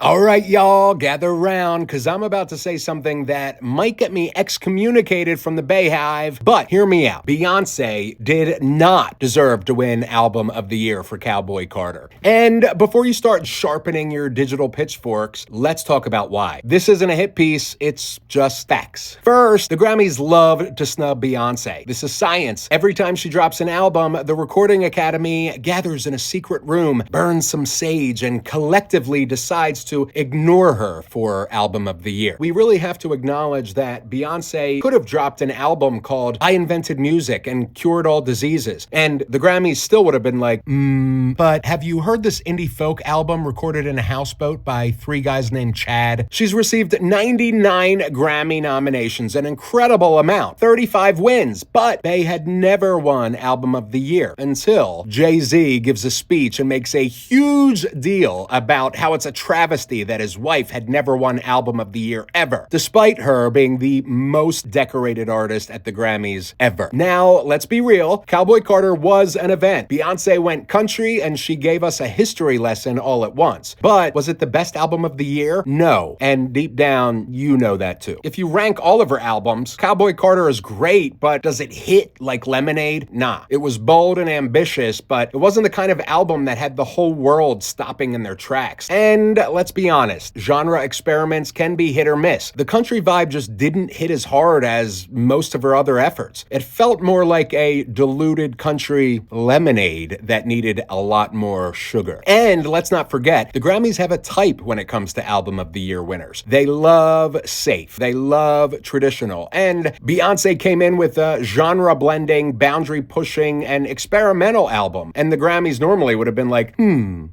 All right, y'all, gather around because I'm about to say something that might get me excommunicated from the Bayhive, but hear me out. Beyonce did not deserve to win Album of the Year for Cowboy Carter. And before you start sharpening your digital pitchforks, let's talk about why. This isn't a hit piece, it's just facts. First, the Grammys love to snub Beyonce. This is science. Every time she drops an album, the Recording Academy gathers in a secret room, burns some sage, and collectively decides to ignore her for Album of the Year. We really have to acknowledge that Beyonce could have dropped an album called I Invented Music and Cured All Diseases, and the Grammys still would have been like, but have you heard this indie folk album recorded in a houseboat by three guys named Chad? She's received 99 Grammy nominations, an incredible amount, 35 wins, but they had never won Album of the Year until Jay-Z gives a speech and makes a huge deal about how it's a travesty that his wife had never won Album of the Year ever, despite her being the most decorated artist at the Grammys ever. Now, let's be real, Cowboy Carter was an event. Beyonce went country and she gave us a history lesson all at once. But was it the best album of the year? No. And deep down, you know that too. If you rank all of her albums, Cowboy Carter is great, but does it hit like Lemonade? Nah. It was bold and ambitious, but it wasn't the kind of album that had the whole world stopping in their tracks. And let's be honest, genre experiments can be hit or miss. The country vibe just didn't hit as hard as most of her other efforts. It felt more like a diluted country lemonade that needed a lot more sugar. And let's not forget, the Grammys have a type when it comes to Album of the Year winners. They love safe. They love traditional. And Beyonce came in with a genre blending, boundary pushing, and experimental album. And the Grammys normally would have been like,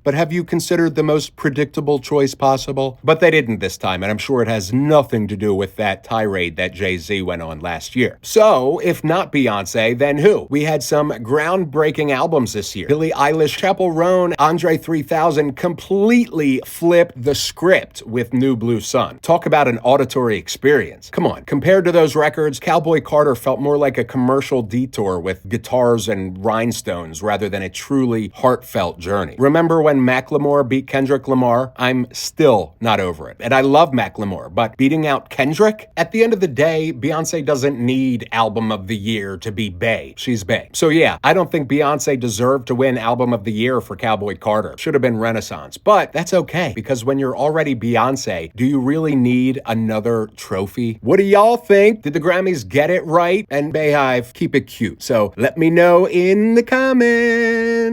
but have you considered the most predictable choice possible? But they didn't this time, and I'm sure it has nothing to do with that tirade that Jay-Z went on last year. So, if not Beyonce, then who? We had some groundbreaking albums this year. Billie Eilish, Chappell Roan, Andre 3000 completely flipped the script with New Blue Sun. Talk about an auditory experience. Come on, compared to those records, Cowboy Carter felt more like a commercial detour with guitars and rhinestones rather than a truly heartfelt journey. Remember when Macklemore beat Kendrick Lamar? I'm still not over it. And I love Macklemore, but beating out Kendrick? At the end of the day, Beyonce doesn't need Album of the Year to be bae. She's bae. So yeah, I don't think Beyonce deserved to win Album of the Year for Cowboy Carter. Should have been Renaissance. But that's okay, because when you're already Beyonce, do you really need another trophy? What do y'all think? Did the Grammys get it right? And Bayhive, keep it cute. So let me know in the comments.